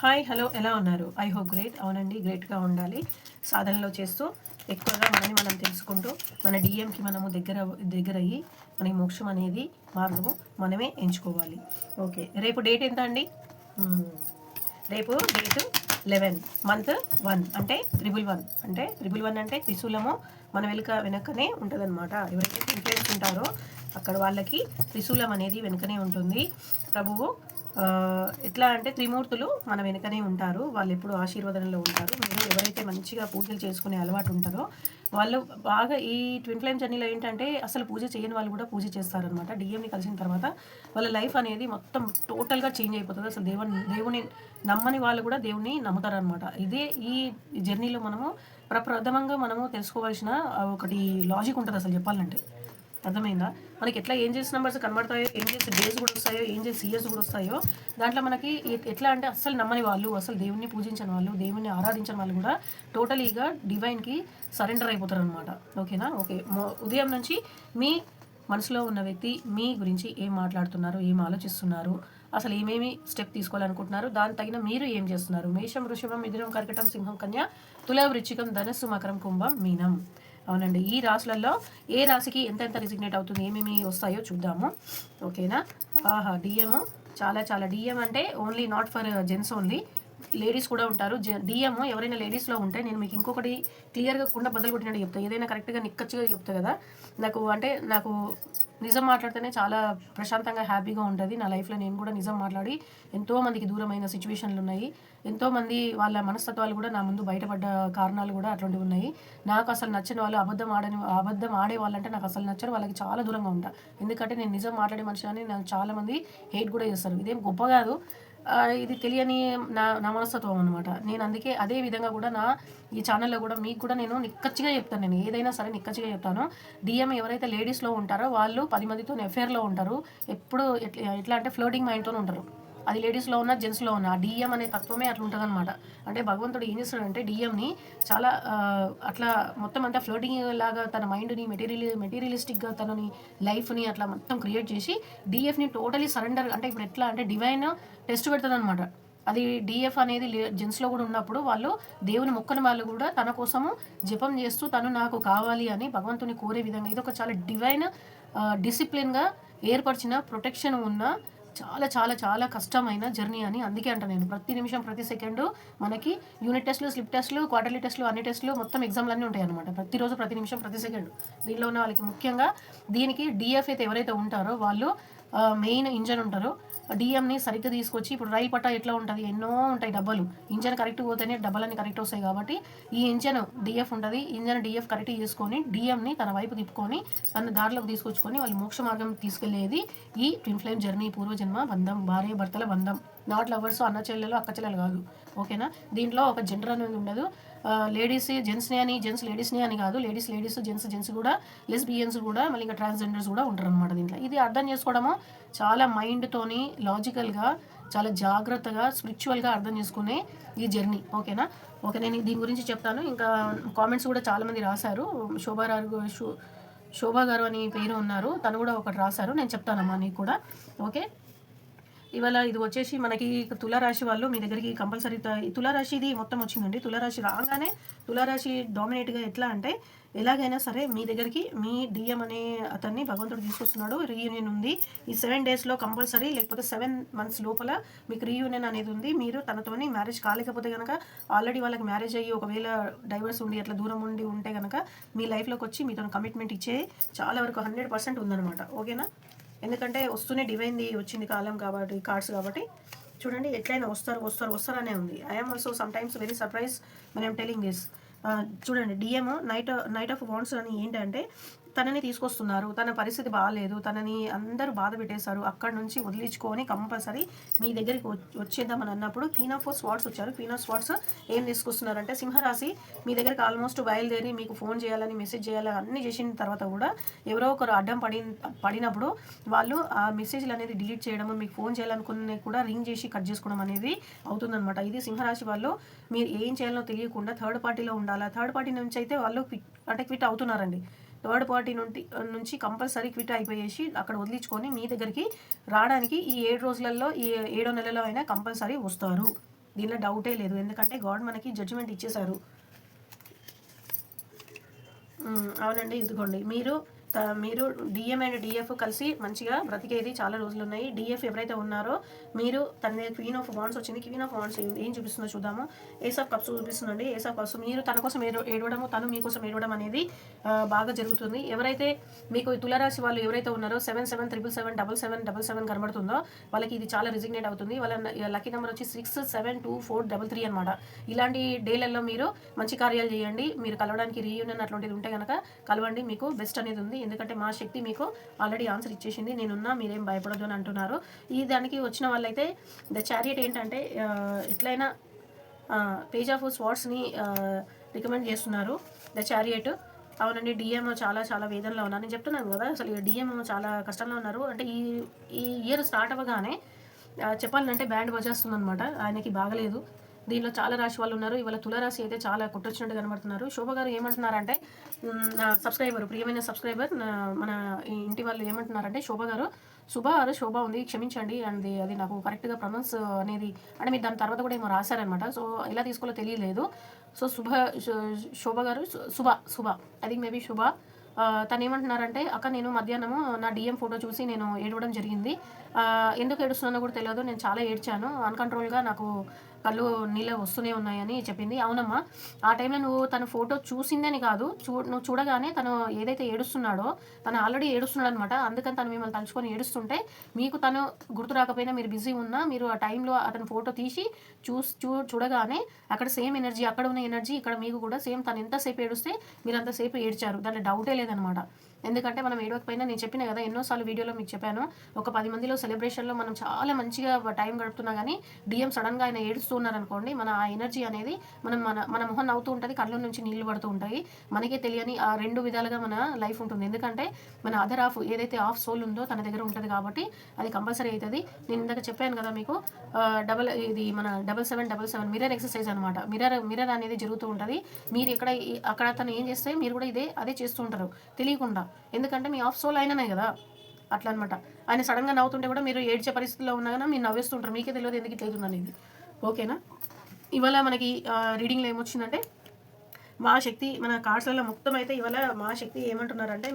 Hi hello ఎలా ఉన్నారు? I hope great. అవునండి, గ్రేట్గా ఉండాలి. సాధనలో చేస్తూ ఎక్కువగా మనని మనం తెలుసుకుంటూ మన డిఎంకి మనము దగ్గరయ్యి మన మోక్షం అనేది మార్గము మనమే ఎంచుకోవాలి. ఓకే, రేపు డేట్ ఎంత అండి? రేపు డేటు 11 మంత్ 1 అంటే ట్రిబుల్ 1 అంటే ట్రిబుల్ 1 అంటే త్రిశూలము మన వెనకనే ఉంటుందన్నమాట. ఎవరైతే ఇన్ఫ్లుయెన్స్ ఉంటారో అక్కడ వాళ్ళకి త్రిశూలం అనేది వెనుకనే ఉంటుంది. ప్రభువు ఎట్లా అంటే త్రిమూర్తులు మన వెనుకనే ఉంటారు. వాళ్ళు ఎప్పుడు ఆశీర్వాదంలో ఉంటారు. మీరు ఎవరైతే మంచిగా పూజలు చేసుకునే అలవాటు ఉంటుందో వాళ్ళు బాగా ఈ ట్విన్ ఫ్లేమ్ జర్నీలో ఏంటంటే అసలు పూజ చేయని వాళ్ళు కూడా పూజ చేస్తారనమాట. డిఎంని కలిసిన తర్వాత వాళ్ళ లైఫ్ అనేది మొత్తం టోటల్గా చేంజ్ అయిపోతుంది. అసలు దేవుని నమ్మని వాళ్ళు కూడా దేవుని నమ్ముతారనమాట. ఇదే ఈ జర్నీలో మనము ప్రప్రథమంగా మనము తెలుసుకోవాల్సిన ఒకటి లాజిక్ ఉంటుంది అసలు చెప్పాలంటే. అర్థమైందా? మనకి ఎట్లా ఏంజెల్స్ నెంబర్స్ కనబడతాయో, ఏంజెల్స్ డేస్ కూడా వస్తాయో, ఏంజెల్స్ ఇయర్స్ కూడా వస్తాయో, దాంట్లో మనకి ఎట్లా అంటే అస్సలు నమ్మని వాళ్ళు, అసలు దేవుణ్ణి పూజించని వాళ్ళు, దేవుణ్ణి ఆరాధించని వాళ్ళు కూడా టోటలీగా డివైన్కి సరెండర్ అయిపోతారు అనమాట. ఓకేనా? ఓకే, ఉదయం నుంచి మీ మనసులో ఉన్న వ్యక్తి మీ గురించి ఏం మాట్లాడుతున్నారు, ఏం ఆలోచిస్తున్నారు, అసలు ఏమేమి స్టెప్ తీసుకోవాలనుకుంటున్నారు, దాని తగిన మీరు ఏం చేస్తున్నారు? మేషం, వృషభం, మిథునం, కర్కటం, సింహం, కన్య, తుల, వృశ్చికం, ధనస్సు, మకరం, కుంభం, మీనం. అవునండి, ఈ రాశులలో ఏ రాశికి ఎంత రిజిగ్నేట్ అవుతుంది, ఏమేమి వస్తాయో చూద్దాము. ఓకేనా? ఆహా, డిఎం చాలా చాలా డిఎం అంటే only not for gents only, ladies కూడా ఉంటారు. డిఎం ఎవరైనా లేడీస్లో ఉంటే నేను మీకు ఇంకొకటి క్లియర్గా కుండ బదులు కొట్టినట్టు చెప్తాను. ఏదైనా కరెక్ట్గా నిక్కచ్చిగా చెప్తా కదా. నాకు నిజం మాట్లాడితేనే చాలా ప్రశాంతంగా హ్యాపీగా ఉంటుంది. నా లైఫ్లో నేను కూడా నిజం మాట్లాడి ఎంతోమందికి దూరమైన సిచ్యువేషన్లు ఉన్నాయి. ఎంతోమంది వాళ్ళ మనస్తత్వాలు కూడా నా ముందు బయటపడ్డ కారణాలు కూడా అటువంటివి ఉన్నాయి. నాకు అసలు నచ్చని వాళ్ళు అబద్ధం ఆడే వాళ్ళంటే నాకు అసలు నచ్చరు. వాళ్ళకి చాలా దూరంగా ఉంటా. ఎందుకంటే నేను నిజం మాట్లాడే మనిషి అని నాకు చాలామంది హేట్ కూడా చేస్తారు. ఇదేం గొప్ప కాదు, ఇది తెలియని నా మనస్తత్వం అనమాట. నేను అందుకే అదే విధంగా కూడా ఈ ఛానల్లో కూడా మీకు కూడా నేను నిక్కచ్చిగా చెప్తాను. నేను ఏదైనా సరే నిక్కచ్చిగా చెప్తాను. డిఎం ఎవరైతే లేడీస్లో ఉంటారో వాళ్ళు 10 మందితో ఎఫేర్లో ఉంటారు. ఎప్పుడు ఎట్లా అంటే ఫ్లోటింగ్ మైండ్తో ఉంటారు. అది లేడీస్లో ఉన్న జెంట్స్లో ఉన్న ఆ డిఎం అనే తత్వమే అట్లా ఉంటుంది అనమాట. అంటే భగవంతుడు ఏం చేస్తాడంటే డిఎంని చాలా అట్లా మొత్తం అంతా ఫ్లోటింగ్ లాగా తన మైండ్ని మెటీరియలిస్టిక్గా తనని లైఫ్ని అట్లా మొత్తం క్రియేట్ చేసి డిఎఫ్ని టోటలీ సరెండర్ అంటే ఇప్పుడు ఎట్లా అంటే డివైన్ టెస్ట్ పెడుతుంది అనమాట. అది డిఎఫ్ అనేది జెంట్స్లో కూడా ఉన్నప్పుడు వాళ్ళు దేవుని మొక్కని వాళ్ళు కూడా తన కోసము జపం చేస్తూ తను నాకు కావాలి అని భగవంతుని కోరే విధంగా ఇది ఒక చాలా డివైన్ డిసిప్లిన్గా ఏర్పరిచిన ప్రొటెక్షన్ ఉన్న చాలా చాలా చాలా కష్టమైన జర్నీ అని అందుకే అంట. నేను ప్రతి నిమిషం ప్రతి సెకండు మనకి యూనిట్ టెస్టులు, స్లిప్ టెస్టులు, క్వార్టర్లీ టెస్టులు, అన్ని టెస్టులు మొత్తం ఎగ్జామ్లు అన్నీ ఉంటాయి అనమాట. ప్రతిరోజు ప్రతి నిమిషం ప్రతి సెకండు దీనిలో ఉన్న వాళ్ళకి ముఖ్యంగా దీనికి డిఎఫ్ అయితే ఎవరైతే ఉంటారో వాళ్ళు మెయిన్ ఇంజన్ ఉంటారో డిఎంని సరిగ్గా తీసుకొచ్చి ఇప్పుడు రైలు పట్టా ఎట్లా ఉంటుంది, ఎన్నో ఉంటాయి డబ్బాలు. ఇంజన్ కరెక్ట్ పోతేనే డబ్బాలన్నీ కరెక్ట్ వస్తాయి. కాబట్టి ఈ ఇంజన్ డిఎఫ్ ఉంటుంది. ఇంజన్ డిఎఫ్ కరెక్ట్ చేసుకొని డిఎంని తన వైపు తిప్పుకొని తన దారిలోకి తీసుకొచ్చుకొని వాళ్ళు మోక్ష మార్గం తీసుకెళ్లేది ఈ ట్విన్ ఫ్లేమ్ జర్నీ. పూర్వజన్మ బంధం, భార్య భర్తల బంధం, నాట్ లవర్స్, అన్న చెల్లెలు అక్క చెల్లెలు కాదు. ఓకేనా? దీంట్లో ఒక జెండర్ అనేది ఉండదు. లేడీస్ జెంట్స్ని అని, జెంట్స్ లేడీస్ని అని కాదు. లేడీస్ జెంట్స్ కూడా, లెస్బియన్స్ కూడా, మళ్ళీ ఇంకా ట్రాన్స్జెండర్స్ కూడా ఉంటారు అనమాట దీంట్లో. ఇది అర్థం చేసుకోవడము చాలా మైండ్తోని లాజికల్గా చాలా జాగ్రత్తగా స్పిరిచువల్గా అర్థం చేసుకునే ఈ జర్నీ. ఓకేనా? ఓకే, నేను దీని గురించి చెప్తాను. ఇంకా కామెంట్స్ కూడా చాలామంది రాశారు. శోభా గారు అని పేరు ఉన్నారు, తను కూడా ఒకటి రాశారు. నేను చెప్తానమ్మా నీకు కూడా. ఓకే, ఇవాళ ఇది వచ్చేసి మనకి తులారాశి వాళ్ళు మీ దగ్గరికి కంపల్సరీ తులారాశి ఇది మొత్తం వచ్చిందండి. తులారాశి రాగానే తులారాశి డామినేట్గా ఎట్లా అంటే ఎలాగైనా సరే మీ దగ్గరికి మీ డిఎం అనే అతన్ని భగవంతుడు తీసుకొస్తున్నాడు. రీయూనియన్ ఉంది ఈ 7 డేస్లో కంపల్సరీ, లేకపోతే 7 మంత్స్ లోపల మీకు రీయూనియన్ అనేది ఉంది. మీరు తనతోని మ్యారేజ్ కాలేకపోతే కనుక ఆల్రెడీ వాళ్ళకి మ్యారేజ్ అయ్యి ఒకవేళ డైవర్స్ ఉండి అట్లా దూరం ఉండి ఉంటే కనుక మీ లైఫ్లోకి వచ్చి మీతో కమిట్మెంట్ ఇచ్చే చాలా వరకు 100% ఉందన్నమాట. ఓకేనా? ఎందుకంటే వస్తూనే డివైన్ది వచ్చింది కాలం కాబట్టి, కార్డ్స్ కాబట్టి చూడండి ఎట్లయినా వస్తారు అనే ఉంది. I'm also some times very surprise when I'm telling this. చూడండి డిఎం నైట్ ఆఫ్ వాండ్స్ అని ఏంటంటే తనని తీసుకొస్తున్నారు. తన పరిస్థితి బాగాలేదు, తనని అందరూ బాధ పెట్టేశారు. అక్కడ నుంచి వదిలించుకొని కంపల్సరీ మీ దగ్గరికి వచ్చేద్దామని అన్నప్పుడు క్వీన్ ఆఫ్ స్వార్డ్స్ వచ్చారు. క్వీన్ ఆఫ్ స్వార్డ్స్ ఏం తీసుకొస్తున్నారంటే సింహరాశి మీ దగ్గరికి ఆల్మోస్ట్ బయలుదేరి మీకు ఫోన్ చేయాలని, మెసేజ్ చేయాలని అన్నీ చేసిన తర్వాత కూడా ఎవరో ఒకరు అడ్డం పడినప్పుడు వాళ్ళు ఆ మెసేజ్లు అనేది డిలీట్ చేయడం, మీకు ఫోన్ చేయాలనుకునే కూడా రింగ్ చేసి కట్ చేసుకోవడం అనేది అవుతుందన్నమాట. ఇది సింహరాశి వాళ్ళు మీరు ఏం చేయాలో తెలియకుండా థర్డ్ పార్టీలో ఉండాలా. థర్డ్ పార్టీ నుంచి అయితే వాళ్ళు క్విట్ అవుతున్నారండి. థర్డ్ పార్టీ నుంచి కంపల్సరీ క్విట్ అయిపోయేసి అక్కడ వదిలించుకొని మీ దగ్గరికి రావడానికి ఈ 7 రోజులలో, ఈ 7వ నెలలో అయినా కంపల్సరీ వస్తారు. దీనిలో డౌటే లేదు. ఎందుకంటే గాడ్ మనకి జడ్జిమెంట్ ఇచ్చేశారు. అవునండి. ఇదిగోండి మీరు డిఎం అండ్ డిఎఫ్ కలిసి మంచిగా బ్రతికేది చాలా రోజులు ఉన్నాయి. డిఎఫ్ ఎవరైతే ఉన్నారో మీరు తన మీద క్వీన్ ఆఫ్ వాండ్స్ వచ్చింది. క్వీన్ ఆఫ్ వాండ్స్ ఏం చూపిస్తుందో చూద్దాము. ఏస్ ఆఫ్ కప్స్ చూపిస్తుందండి. ఏస్ ఆఫ్ కప్స్ మీరు తన కోసం ఏడవడము, తను మీకోసం ఏడవడం అనేది బాగా జరుగుతుంది. ఎవరైతే మీకు తులారాశి వాళ్ళు ఎవరైతే ఉన్నారో 77777777 కనబడుతుందో వాళ్ళకి ఇది చాలా రిజిగ్నేట్ అవుతుంది. వాళ్ళ లక్కీ నెంబర్ వచ్చి 672433 అనమాట. ఇలాంటి డేలలో మీరు మంచి కార్యాలు చేయండి. మీరు కలవడానికి రీయూనియన్ అట్లాంటిది ఉంటే కనుక కలవండి. మీకు బెస్ట్ అనేది ఉంది. ఎందుకంటే మా శక్తి మీకు ఆల్రెడీ ఆన్సర్ ఇచ్చేసింది. నేనున్నా, మీరేం భయపడదు అని అంటున్నారు. ఈ దానికి వచ్చిన వాళ్ళైతే ద చారియట్ ఏంటంటే ఎట్లయినా పేజ్ ఆఫ్ స్వార్డ్స్ని రికమెండ్ చేస్తున్నారు. ద చారియట్ అవునండి. డిఎం చాలా చాలా వేదనలో ఉన్నారు. నేను చెప్తున్నాను కదా, అసలు డిఎం చాలా కష్టంలో ఉన్నారు. అంటే ఈ ఇయర్ స్టార్ట్ అవ్వగానే చెప్పాలంటే బ్యాండ్ వచ్చేస్తుంది అనమాట. ఆయనకి బాగలేదు. దీనిలో చాలా రాశి వాళ్ళు ఉన్నారు. ఇవాళ తులారాశి అయితే చాలా కొట్టొచ్చినట్టు కనబడుతున్నారు. శోభ గారు ఏమంటున్నారంటే, నా సబ్స్క్రైబర్, ప్రియమైన సబ్స్క్రైబర్, మన ఇంటి వాళ్ళు ఏమంటున్నారంటే, శోభ ఉంది, క్షమించండి అండి, అది నాకు కరెక్ట్గా ప్రొనౌన్స్ అనేది అంటే మీరు దాని తర్వాత కూడా ఏమో రాశారనమాట. సో ఎలా తీసుకోవాలో తెలియలేదు. సో శోభ గారు శుభ అది మేబీ శుభ. తను ఏమంటున్నారంటే, అక్క నేను మధ్యాహ్నము నా డిఎం ఫోటో చూసి నేను ఏడవడం జరిగింది. ఎందుకు ఏడుస్తున్నానో కూడా తెలియదు. నేను చాలా ఏడ్చాను. అన్‌కంట్రోల్‌గా నాకు కళ్ళు నీళ్ళు వస్తూనే ఉన్నాయని చెప్పింది. అవునమ్మా, ఆ టైంలో నువ్వు తన ఫోటో చూసిందని కాదు, నువ్వు చూడగానే తను ఏదైతే ఏడుస్తున్నాడో తను ఆల్రెడీ ఏడుస్తున్నాడు అనమాట. అందుకని తను మిమ్మల్ని తలుచుకొని ఏడుస్తుంటే మీకు తను గుర్తు రాకపోయినా, మీరు బిజీ ఉన్నా, మీరు ఆ టైంలో అతని ఫోటో తీసి చూడగానే అక్కడ సేమ్ ఎనర్జీ, అక్కడ ఉన్న ఎనర్జీ ఇక్కడ మీకు కూడా సేమ్. తను ఎంతసేపు ఏడుస్తే మీరు అంతసేపు ఏడ్చారు. దాంట్లో డౌటే లేదనమాట. ఎందుకంటే మనం ఏడవకపోయినా, నేను చెప్పిన కదా ఎన్నోసార్లు వీడియోలో మీకు చెప్పాను, ఒక 10 మందిలో సెలబ్రేషన్లో మనం చాలా మంచిగా టైం గడుపుతున్నా కానీ డిఎం సడన్గా ఆయన ఏడుస్తూ ఉన్నారనుకోండి, మన ఆ ఎనర్జీ అనేది మన మొహం నవ్వుతూ ఉంటుంది, కళ్ళ నుంచి నీళ్లు పడుతూ ఉంటాయి. మనకే తెలియని ఆ 2 విధాలుగా మన లైఫ్ ఉంటుంది. ఎందుకంటే మన అదర్ హాఫ్ ఏదైతే హాఫ్ సోల్ ఉందో తన దగ్గర ఉంటుంది కాబట్టి అది కంపల్సరీ అవుతుంది. నేను ఇందాక చెప్పాను కదా మీకు, ఇది మన 7777 మిర్రర్ ఎక్సర్సైజ్ అనమాట. మిర్రర్ అనేది జరుగుతూ ఉంటుంది. మీరు అక్కడ తను ఏం చేస్తే మీరు కూడా అదే చేస్తూ ఉంటారు తెలియకుండా. ఎందుకంటే మీ ఆఫ్ సోల్ అయిననే కదా, అట్లా అనమాట. ఆయన సడన్గా నవ్వుతుంటే కూడా మీరు ఏడ్చే పరిస్థితిలో ఉన్నా కానీ మీరు నవ్వేస్తుంటారు. మీకే తెలియదు ఎందుకు ఇట్లా అవుతుంది అనేది. ఓకేనా? ఇవాళ మనకి రీడింగ్లో ఏమొచ్చిందంటే, మా శక్తి మన కార్డ్స్లలో మొత్తం అయితే ఇవాళ మా శక్తి ఏమంటున్నారంటే,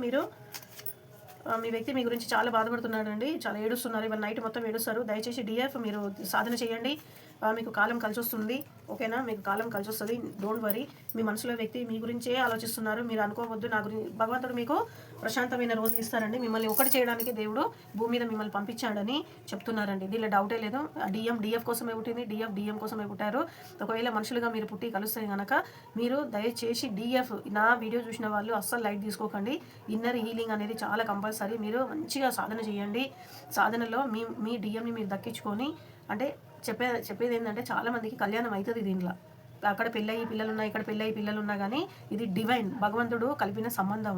మీ వ్యక్తి మీ గురించి చాలా బాధపడుతున్నాడండి, చాలా ఏడుస్తున్నారు. ఇవాళ నైట్ మొత్తం ఏడుస్తారు. దయచేసి డిఎఫ్ మీరు సాధన చేయండి. మీకు కాలం కలిసి వస్తుంది. ఓకేనా? మీకు కాలం కలిసి వస్తుంది. Don't worry. మీ మనసులో వ్యక్తి మీ గురించే ఆలోచిస్తున్నారు. మీరు అనుకోవద్దు, నా గురించి భగవంతుడు మీకు ప్రశాంతమైన రోజులు ఇస్తారండి. మిమ్మల్ని ఒకటి చేయడానికి దేవుడు భూమి మీద మిమ్మల్ని పంపించాడని చెప్తున్నారండి. దీనిలో డౌటే లేదు. డిఎఫ్ కోసమే పుట్టింది, డిఎం కోసమే పుట్టారు. ఒకవేళ మనుషులుగా మీరు పుట్టి కలుస్తే కనుక మీరు దయచేసి డిఎఫ్ నా వీడియో చూసిన వాళ్ళు అస్సలు లైట్ తీసుకోకండి. ఇన్నర్ హీలింగ్ అనేది చాలా కంపల్సరీ. మీరు మంచిగా సాధన చేయండి. సాధనలో మీ డిఎంని మీరు దక్కించుకొని, అంటే చెప్పేది ఏంటంటే, చాలామందికి కళ్యాణం అవుతుంది దీంట్లో. అక్కడ పెళ్ళయి పిల్లలున్నా, ఇక్కడ పెళ్ళయి పిల్లలున్నా కానీ ఇది డివైన్, భగవంతుడు కలిపిన సంబంధం.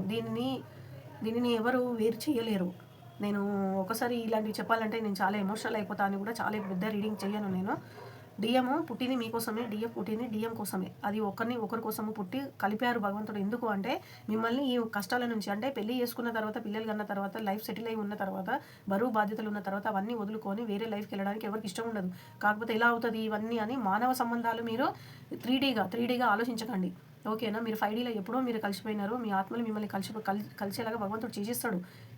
దీనిని ఎవరు వేరు చేయలేరు. నేను ఒకసారి ఇలాంటివి చెప్పాలంటే నేను చాలా ఎమోషనల్ అయిపోతాను కూడా. చాలా పెద్ద రీడింగ్ చేయను నేను. డిఎం పుట్టింది మీకోసమే, డిఎఫ్ పుట్టింది డిఎం కోసమే. అది ఒకరి కోసము పుట్టి కలిపారు భగవంతుడు. ఎందుకు అంటే మిమ్మల్ని ఈ కష్టాల నుంచి, అంటే పెళ్లి చేసుకున్న తర్వాత, పిల్లలు కన్న తర్వాత, లైఫ్ సెటిల్ అయి ఉన్న తర్వాత, బరువు బాధ్యతలు ఉన్న తర్వాత అవన్నీ వదులుకొని వేరే లైఫ్కి వెళ్ళడానికి ఎవరికి ఇష్టం ఉండదు. కాకపోతే ఎలా అవుతుంది ఇవన్నీ అని మానవ సంబంధాలు మీరు 3Dగా ఆలోచించకండి. ఓకేనా? మీరు 5Dలో ఎప్పుడో మీరు కలిసిపోయినారు. మీ ఆత్మలు మిమ్మల్ని కలిసేలాగా భగవంతుడు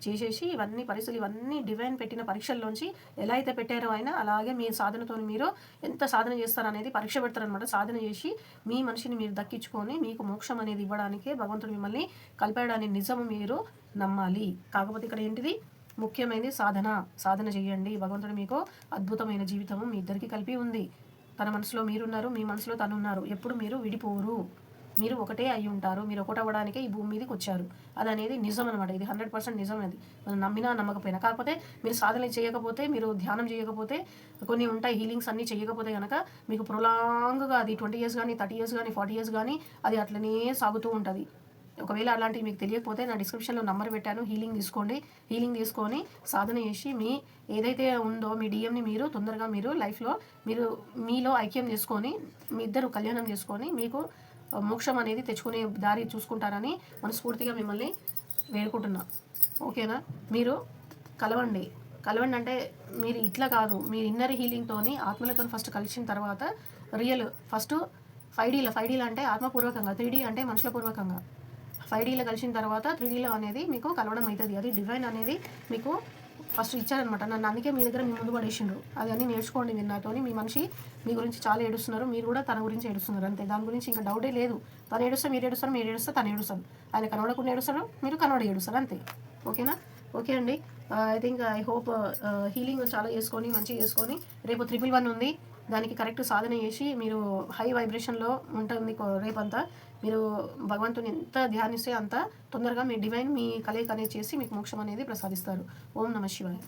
చేసేసి ఇవన్నీ పరిస్థితులు, ఇవన్నీ డివైన్ పెట్టిన పరీక్షల్లోంచి ఎలా అయితే పెట్టారో ఆయన, అలాగే మీ సాధనతో మీరు ఎంత సాధన చేస్తారనేది పరీక్ష పెడతారనమాట. సాధన చేసి మీ మనిషిని మీరు దక్కించుకొని మీకు మోక్షం అనేది ఇవ్వడానికే భగవంతుడు మిమ్మల్ని కలిపాడని నిజము మీరు నమ్మాలి. కాకపోతే ఇక్కడ ఏంటిది ముఖ్యమైనది? సాధన చేయండి. భగవంతుడు మీకు అద్భుతమైన జీవితము మీ ఇద్దరికి కలిపి ఉంది. తన మనసులో మీరున్నారు, మీ మనసులో తనున్నారు. ఎప్పుడు మీరు విడిపోరు. మీరు ఒకటే అయి ఉంటారు. మీరు ఒకటవ్వడానికే ఈ భూమి మీదకి వచ్చారు. అది అనేది నిజం అనమాట. ఇది 100% నిజం. అది మనం నమ్మినా నమ్మకపోయినా. కాకపోతే మీరు సాధన చేయకపోతే, మీరు ధ్యానం చేయకపోతే, కొన్ని ఉంటాయి హీలింగ్స్ అన్నీ చేయకపోతే కనుక మీకు ప్రొలాంగ్గా అది 20 years కానీ, 30 years కానీ, 40 years కానీ అది అట్లనే సాగుతూ ఉంటుంది. ఒకవేళ అలాంటివి మీకు తెలియకపోతే నా డిస్క్రిప్షన్లో నంబర్ పెట్టాను. హీలింగ్ తీసుకొని సాధన చేసి మీ ఏదైతే ఉందో మీ డిఎంని మీరు తొందరగా మీరు లైఫ్లో మీలో ఐక్యం చేసుకొని, మీ ఇద్దరు కళ్యాణం చేసుకొని మీకు మోక్షం అనేది తెచ్చుకునే దారి చూసుకుంటారని మనస్ఫూర్తిగా మిమ్మల్ని వేడుకుంటున్నా. ఓకేనా? మీరు కలవండి అంటే మీరు ఇట్లా కాదు, మీరు ఇన్నర్ హీలింగ్తోని ఆత్మలతో ఫస్ట్ కలిసిన తర్వాత రియల్ ఫస్ట్ 5Dలో అంటే ఆత్మపూర్వకంగా, 3D అంటే మనుషుల పూర్వకంగా, 5Dలో కలిసిన తర్వాత 3Dలో అనేది మీకు కలవడం అవుతుంది. అది డివైన్ అనేది మీకు ఫస్ట్ ఇచ్చారనమాట. నన్ను అందుకే మీ దగ్గర మీ ముందు పడేసిండ్రు. అది అన్నీ నేర్చుకోండి మీరు నాతోని. మీ మనిషి మీ గురించి చాలా ఏడుస్తున్నారు, మీరు కూడా తన గురించి ఏడుస్తున్నారు అంతే. దాని గురించి ఇంకా డౌటే లేదు. తను ఏడుస్తే మీరు ఏడుస్తారు, మీరు ఏడుస్తే తను ఏడుస్తారు. ఆయన కనబడకుండా ఏడుస్తారు, మీరు కనబడి ఏడుస్తారు అంతే. ఓకేనా? ఓకే అండి. ఐ హోప్ హీలింగ్ చాలా చేసుకొని మంచిగా చేసుకొని రేపు 111 ఉంది. దానికి కరెక్ట్ సాధన చేసి మీరు హై వైబ్రేషన్లో ఉంటుంది రేపంతా. మీరు భగవంతుని ఎంత ధ్యానిస్తే అంత తొందరగా మీ డివైన్ మీ కలయిక అనేది చేసి మీకు మోక్షం అనేది ప్రసాదిస్తారు. ఓం నమ శివాయ.